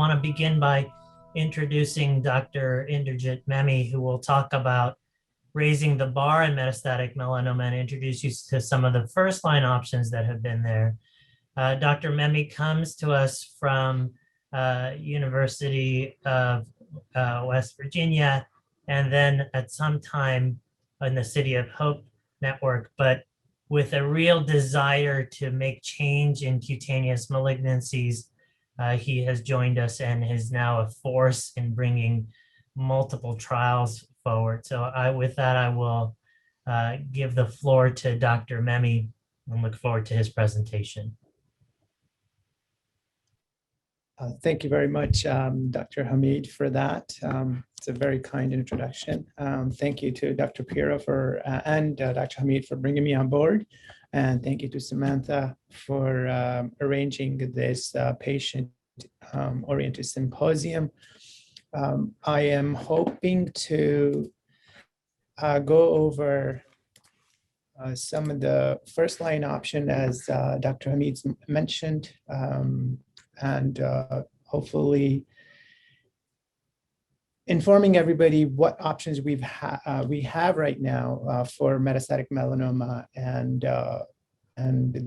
want to begin by introducing Dr. Inderjit Mehmi, who will talk about raising the bar in metastatic melanoma and introduce you to some of the first-line options that have been there. Dr. Mehmi comes to us from University of West Virginia, and then at some time in the City of Hope network, but with a real desire to make change in cutaneous malignancies. He has joined us and is now a force in bringing multiple trials forward. So with that, I will give the floor to Dr. Mehmi and look forward to his presentation. Thank you very much, Dr. Hamid, for that. It's a very kind introduction. Thank you to Dr. Pira and Dr. Hamid for bringing me on board. And thank you to Samantha for arranging this patient-oriented symposium. I am hoping to go over some of the first-line option, as Dr. Hamid mentioned, and hopefully informing everybody what options we have right now for metastatic melanoma, and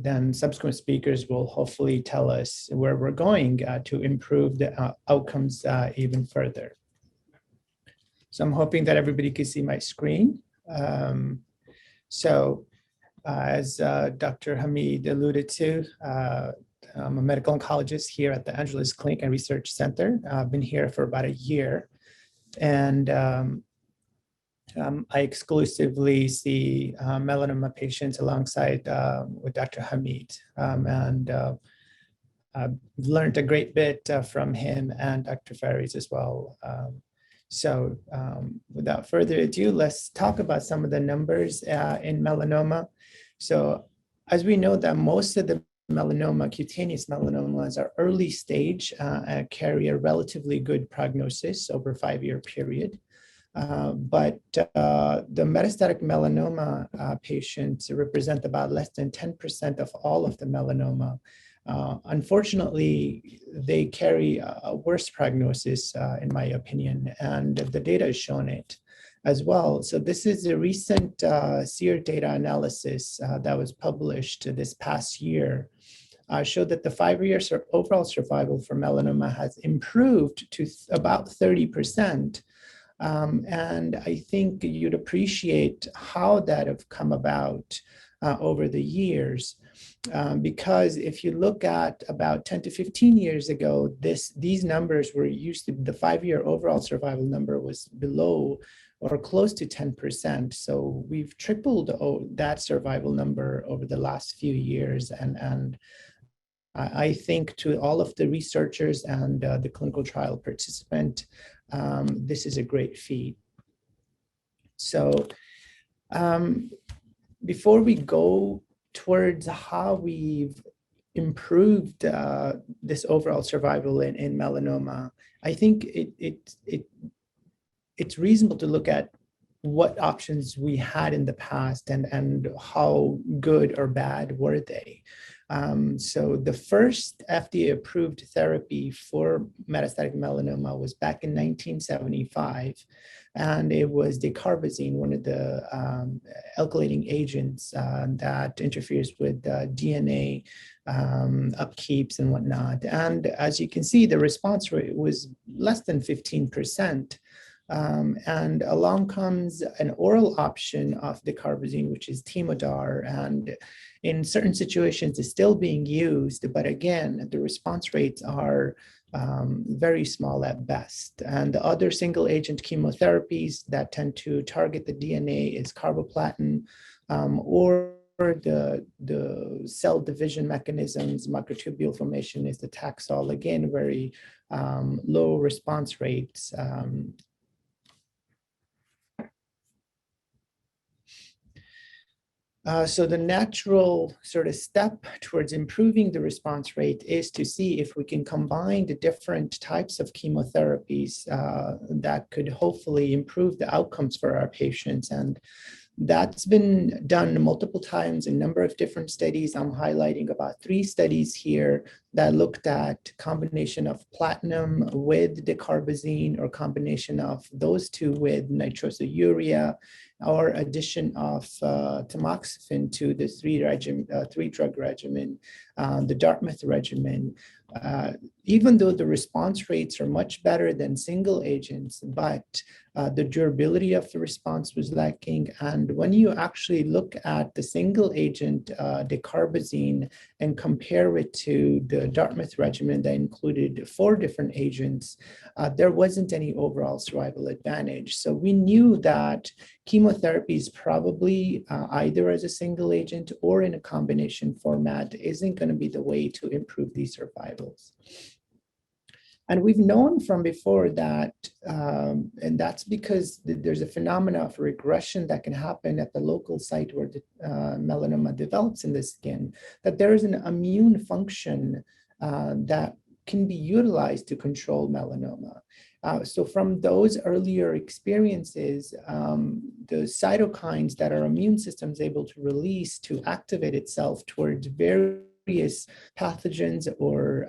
then subsequent speakers will hopefully tell us where we're going to improve the outcomes even further. So I'm hoping that everybody can see my screen. As Dr. Hamid alluded to, I'm a medical oncologist here at the Angeles Clinic and Research Center. I've been here for about a year, and I exclusively see melanoma patients alongside with Dr. Hamid, and I've learned a great bit from him and Dr. Faris as well. Without further ado, let's talk about some of the numbers in melanoma. So as we know that most of the cutaneous melanomas are early stage and carry a relatively good prognosis over a 5-year period. But the metastatic melanoma patients represent about less than 10% of all of the melanoma. Unfortunately, they carry a worse prognosis, in my opinion, and the data has shown it as well. So this is a recent SEER data analysis that was published this past year. Showed that the 5-year overall survival for melanoma has improved to about 30%. And I think you'd appreciate how that have come about over the years. Because if you look at about 10 to 15 years ago, these numbers were used to, the 5-year overall survival number was below or close to 10%. So we've tripled that survival number over the last few years. And I think to all of the researchers and the clinical trial participant, this is a great feat. So before we go towards how we've improved this overall survival in melanoma, I think it's reasonable to look at what options we had in the past and how good or bad were they. So the first FDA-approved therapy for metastatic melanoma was back in 1975, and it was the Carbazine, one of the alkylating agents that interferes with DNA upkeeps and whatnot. And as you can see, the response rate was less than 15%. And along comes an oral option of the Carbazine, which is Temodar, and in certain situations is still being used, but again, the response rates are very small at best. And the other single agent chemotherapies that tend to target the DNA is carboplatin, or the cell division mechanisms, microtubule formation is the Taxol, again, very low response rates. So the natural sort of step towards improving the response rate is to see if we can combine the different types of chemotherapies that could hopefully improve the outcomes for our patients. And That's been done multiple times in a number of different studies. I'm highlighting about 3 studies here that looked at combination of platinum with the carbazine or combination of those two with nitrosourea or addition of tamoxifen to the 3-drug regimen, the Dartmouth regimen. Even though the response rates are much better than single agents, but the durability of the response was lacking. And when you actually look at the single agent, dacarbazine, and compare it to the Dartmouth regimen that included 4 different agents, there wasn't any overall survival advantage. So we knew that chemotherapy is probably either as a single agent or in a combination format isn't going to be the way to improve these survivals. And we've known from before that, and that's because there's a phenomena of regression that can happen at the local site where the melanoma develops in the skin, that there is an immune function that can be utilized to control melanoma. So from those earlier experiences, the cytokines that our immune system is able to release to activate itself towards various pathogens or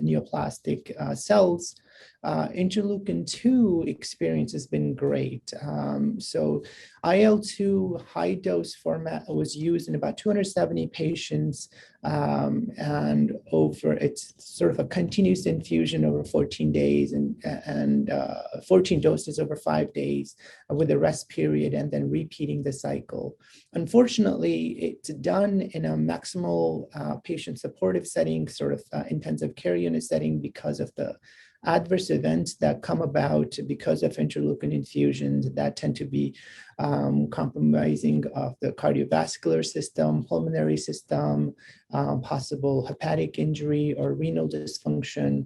neoplastic cells, interleukin 2 experience has been great. So IL-2 high dose format was used in about 270 patients, and it's sort of a continuous infusion over 14 days and 14 doses over 5 days with a rest period and then repeating the cycle. Unfortunately, it's done in a maximal patient supportive setting, sort of intensive care unit setting, because of the adverse events that come about because of interleukin infusions that tend to be compromising of the cardiovascular system, pulmonary system, possible hepatic injury or renal dysfunction.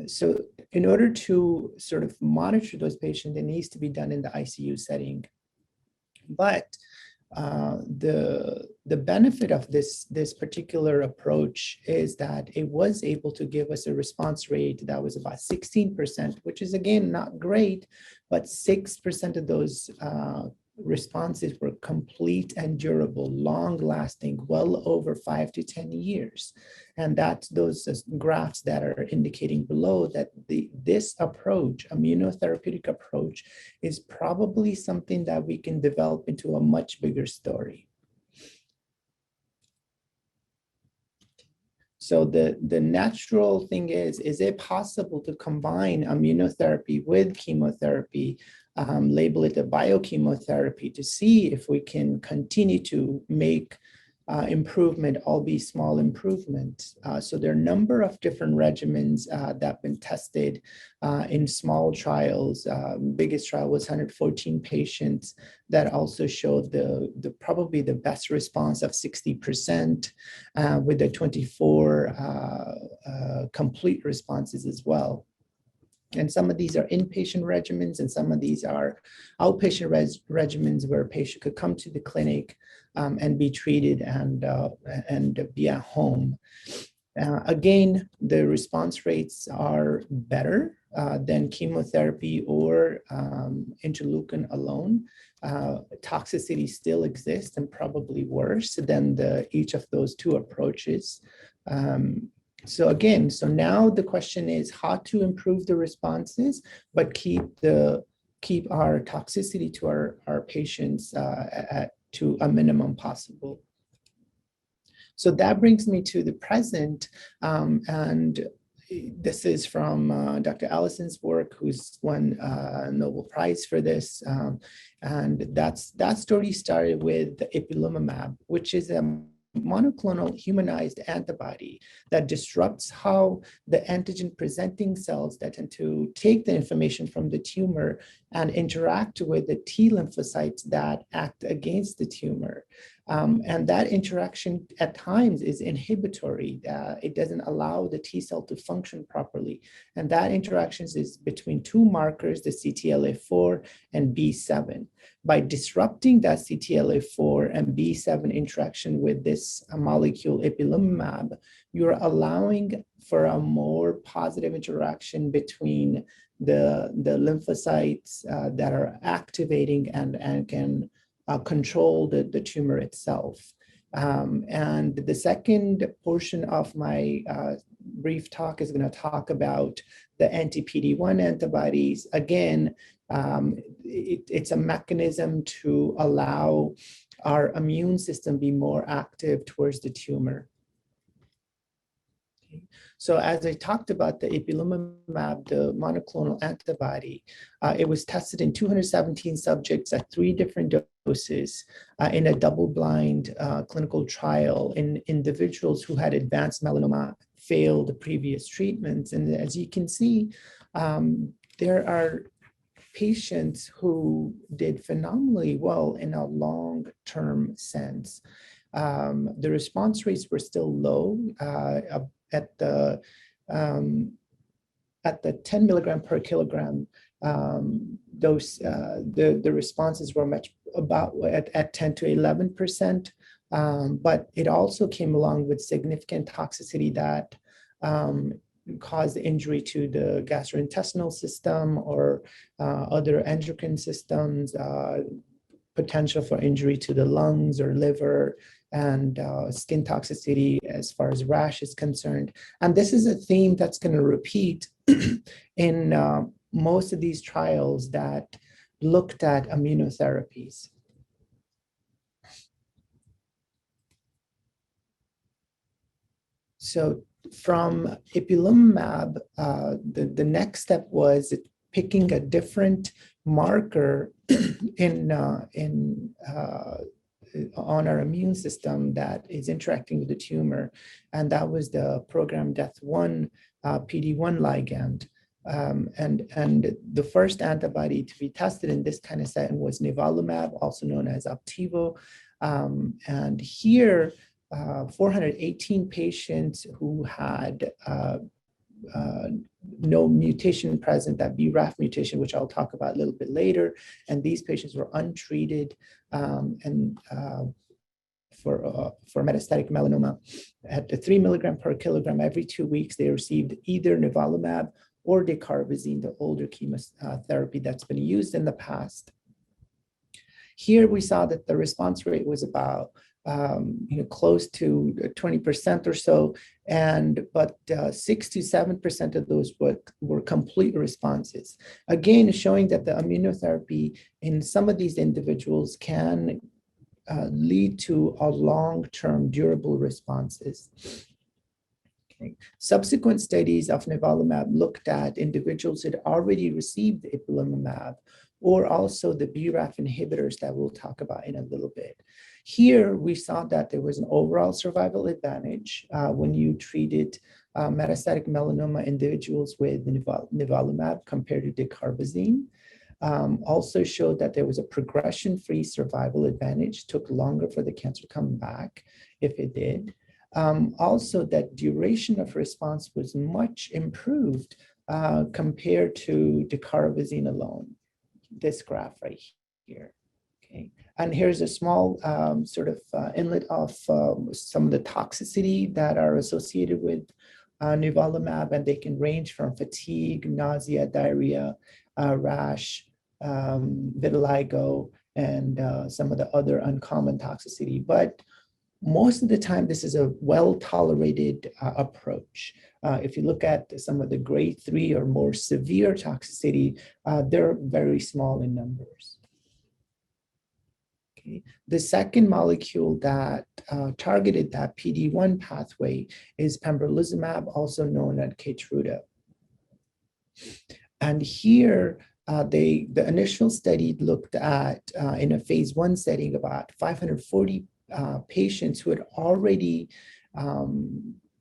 So in order to sort of monitor those patients, it needs to be done in the ICU setting. But the benefit of this particular approach is that it was able to give us a response rate that was about 16%, which is again not great, but 6% of those responses were complete and durable, long lasting, well over 5 to 10 years. And that's those graphs that are indicating below that this approach, immunotherapeutic approach, is probably something that we can develop into a much bigger story. So the natural thing is it possible to combine immunotherapy with chemotherapy, label it a biochemotherapy, to see if we can continue to make improvement, albeit small improvement. So there are a number of different regimens that have been tested in small trials. Biggest trial was 114 patients that also showed probably the best response of 60% with the 24 complete responses as well. And some of these are inpatient regimens, and some of these are outpatient regimens where a patient could come to the clinic and be treated and be at home. Again, the response rates are better than chemotherapy or interleukin alone. Toxicity still exists and probably worse than each of those 2 approaches. So now the question is how to improve the responses, but keep our toxicity to our patients to a minimum possible. So that brings me to the present, and this is from Dr. Allison's work, who's won a Nobel Prize for this, and that story started with the epilimumab, which is a monoclonal humanized antibody that disrupts how the antigen presenting cells that tend to take the information from the tumor and interact with the T lymphocytes that act against the tumor. And that interaction at times is inhibitory. It doesn't allow the T cell to function properly. And that interaction is between 2 markers, the CTLA4 and B7. By disrupting that CTLA4 and B7 interaction with this molecule epilimumab, you're allowing for a more positive interaction between the lymphocytes that are activating and can control the tumor itself. And the second portion of my brief talk is going to talk about the anti-PD-1 antibodies. Again, it's a mechanism to allow our immune system be more active towards the tumor. Okay. So as I talked about the epilimumab, the monoclonal antibody, it was tested in 217 subjects at 3 different doses in a double-blind clinical trial in individuals who had advanced melanoma, failed previous treatments. And as you can see, there are patients who did phenomenally well in a long-term sense. The response rates were still low at the 10 milligram per kilogram dose. The responses were much about at 10 to 11%, but it also came along with significant toxicity that caused injury to the gastrointestinal system or other endocrine systems, potential for injury to the lungs or liver, and skin toxicity as far as rash is concerned. And this is a theme that's going to repeat in most of these trials that looked at immunotherapies. So from epilimumab, the next step was picking a different marker on our immune system that is interacting with the tumor, and that was the program Death1 PD-1 ligand. And the first antibody to be tested in this kind of setting was nivolumab, also known as Opdivo. And here, 418 patients who had no mutation present, that BRAF mutation, which I'll talk about a little bit later. And these patients were untreated for metastatic melanoma. At the 3 milligram per kilogram every 2 weeks, they received either nivolumab or the Carbazine, the older chemotherapy that's been used in the past. Here we saw that the response rate was about close to 20% or so, but 6 to 7% of those were complete responses. Again, showing that the immunotherapy in some of these individuals can lead to a long-term durable responses. Okay. Subsequent studies of nivolumab looked at individuals who had already received ipilimumab, or also the BRAF inhibitors that we'll talk about in a little bit. Here, we saw that there was an overall survival advantage when you treated metastatic melanoma individuals with nivolumab compared to dacarbazine. Also showed that there was a progression-free survival advantage, took longer for the cancer to come back if it did. Also, that duration of response was much improved compared to dacarbazine alone. This graph right here. Okay, and here's a small sort of inlet of some of the toxicity that are associated with nivolumab, and they can range from fatigue, nausea, diarrhea, rash, vitiligo, and some of the other uncommon toxicity. But most of the time, this is a well-tolerated approach. If you look at some of the grade 3 or more severe toxicity, they're very small in numbers. Okay. The second molecule that targeted that PD-1 pathway is pembrolizumab, also known as Keytruda. And here, the initial study looked at, in a phase 1 setting, about 540 patients who had already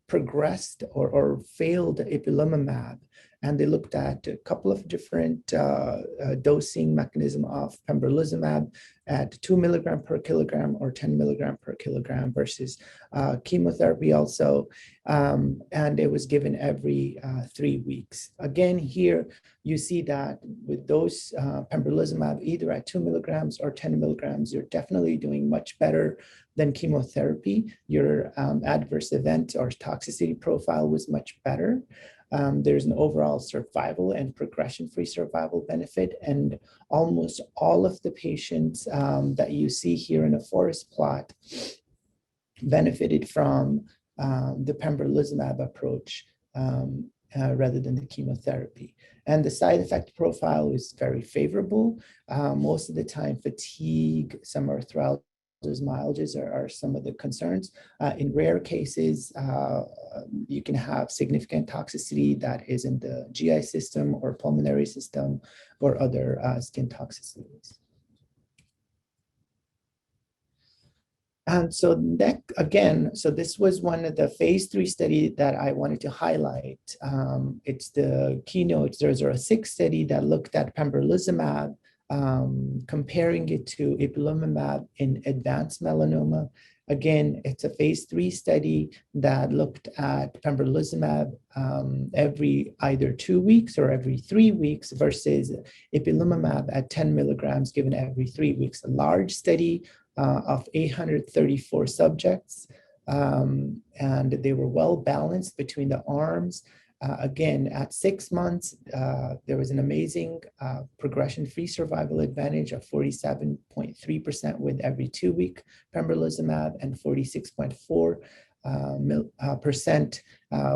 progressed or failed ipilimumab, and they looked at a couple of different dosing mechanism of pembrolizumab at 2 milligram per kilogram or 10 milligram per kilogram versus chemotherapy also, and it was given every 3 weeks. Again, here you see that with those pembrolizumab, either at 2 milligrams or 10 milligrams, you're definitely doing much better than chemotherapy. Your adverse event or toxicity profile was much better. There's an overall survival and progression-free survival benefit. And almost all of the patients that you see here in a forest plot benefited from the pembrolizumab approach rather than the chemotherapy. And the side effect profile is very favorable. Most of the time, fatigue, some arthralgias, myalgias are some of the concerns. In rare cases, you can have significant toxicity that is in the GI system or pulmonary system or other skin toxicities. And so that, again, so this was one of the phase 3 study that I wanted to highlight. It's the KEYNOTE-006 study that looked at pembrolizumab, comparing it to epilimumab in advanced melanoma. Again, it's a phase 3 study that looked at pembrolizumab every either 2 weeks or every 3 weeks versus epilimumab at 10 milligrams given every 3 weeks. A large study of 834 subjects, and they were well balanced between the arms. Again, at 6 months, there was an amazing progression-free survival advantage of 47.3% with every 2-week pembrolizumab and 46.4%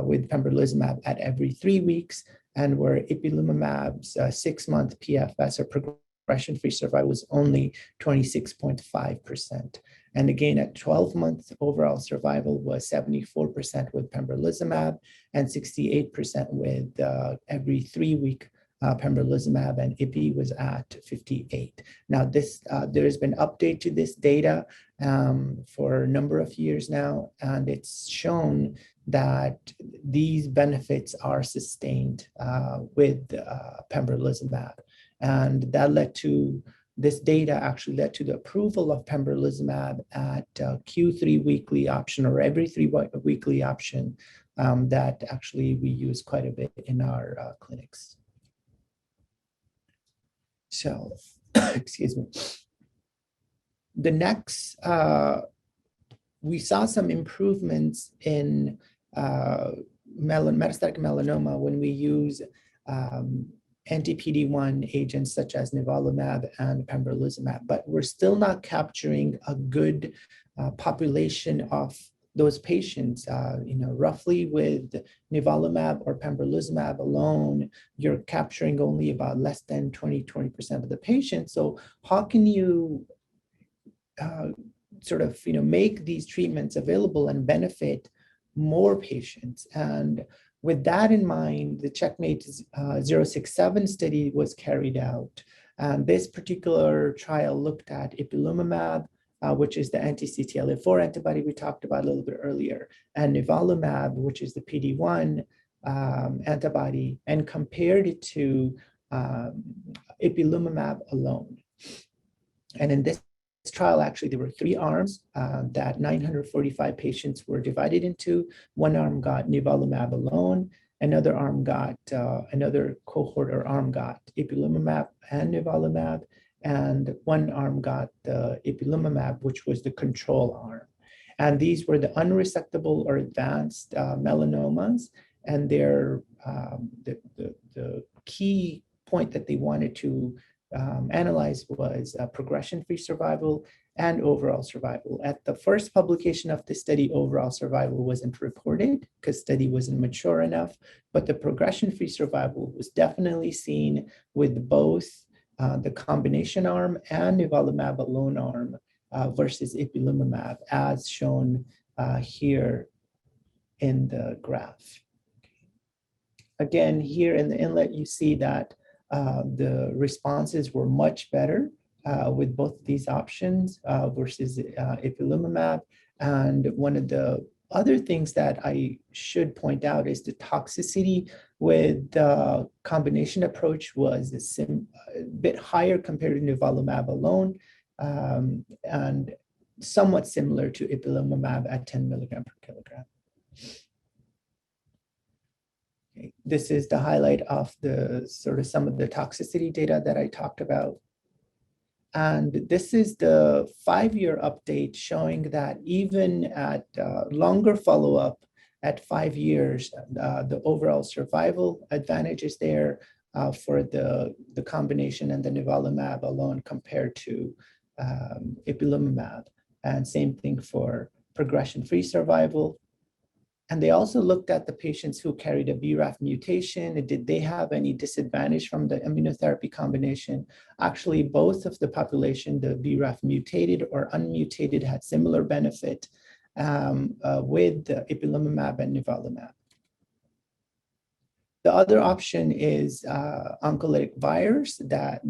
with pembrolizumab at every 3 weeks, and where epilimumab's 6-month PFS or progression-free survival was only 26.5%. And again, at 12 months, overall survival was 74% with pembrolizumab and 68% with every 3-week pembrolizumab, and IPI was at 58. Now, there's been update to this data for a number of years now, and it's shown that these benefits are sustained with pembrolizumab. And that led to, this data actually led to the approval of pembrolizumab at Q3 weekly option or every 3 weekly option that actually we use quite a bit in our clinics. So, excuse me. The next, we saw some improvements in metastatic melanoma when we use anti-PD-1 agents such as nivolumab and pembrolizumab, but we're still not capturing a good population of those patients. Roughly with nivolumab or pembrolizumab alone, you're capturing only about less than 20% of the patients. So how can you make these treatments available and benefit more patients? And with that in mind, the Checkmate 067 study was carried out. And this particular trial looked at epilimumab, which is the anti-CTLA-4 antibody we talked about a little bit earlier, and nivolumab, which is the PD-1 antibody, and compared it to epilimumab alone. And in this trial, actually, there were 3 arms that 945 patients were divided into. One arm got nivolumab alone, another arm got, another cohort or arm got epilimumab and nivolumab, and one arm got the epilimumab, which was the control arm. And these were the unresectable or advanced melanomas, and their the key point that they wanted to analyze was progression-free survival and overall survival. At the first publication of the study, overall survival wasn't reported because study wasn't mature enough, but the progression-free survival was definitely seen with both the combination arm and nivolumab alone arm versus ipilimumab, as shown here in the graph. Again, here in the inlet, you see that the responses were much better with both of these options versus ipilimumab. And one of the other things that I should point out is the toxicity with the combination approach was a bit higher compared to nivolumab alone, and somewhat similar to ipilimumab at 10 milligram per kilogram. Okay. This is the highlight of the some of the toxicity data that I talked about. And this is the 5-year update showing that even at longer follow-up, at 5 years, the overall survival advantage is there for the combination and the nivolumab alone compared to epilimumab. And same thing for progression-free survival. And they also looked at the patients who carried a BRAF mutation. Did they have any disadvantage from the immunotherapy combination? Actually, both of the population, the BRAF mutated or unmutated, had similar benefit with the ipilimumab and nivolumab. The other option is oncolytic virus that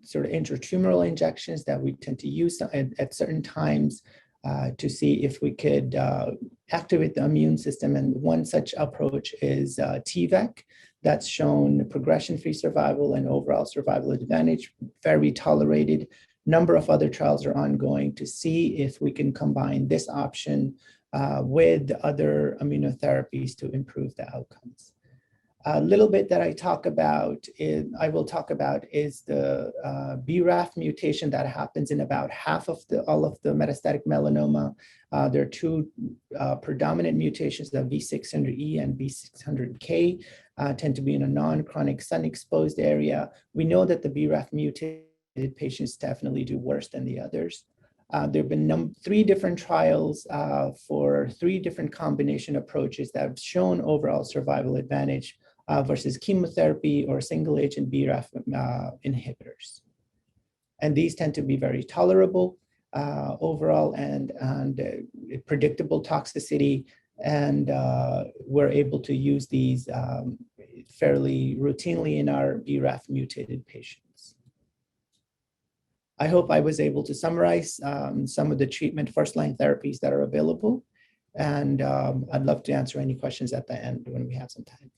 sort of intratumoral injections that we tend to use at certain times to see if we could activate the immune system. And one such approach is TVEC. That's shown progression-free survival and overall survival advantage, very tolerated. Number of other trials are ongoing to see if we can combine this option with other immunotherapies to improve the outcomes. A little bit that I will talk about is the BRAF mutation that happens in about half of all of the metastatic melanoma. There are two predominant mutations, the V600E and V600K, tend to be in a non-chronic sun-exposed area. We know that the BRAF mutated patients definitely do worse than the others. There have been 3 different trials for 3 different combination approaches that have shown overall survival advantage versus chemotherapy or single agent BRAF inhibitors. And these tend to be very tolerable overall and predictable toxicity. And we're able to use these fairly routinely in our BRAF mutated patients. I hope I was able to summarize some of the treatment first-line therapies that are available. And I'd love to answer any questions at the end when we have some time.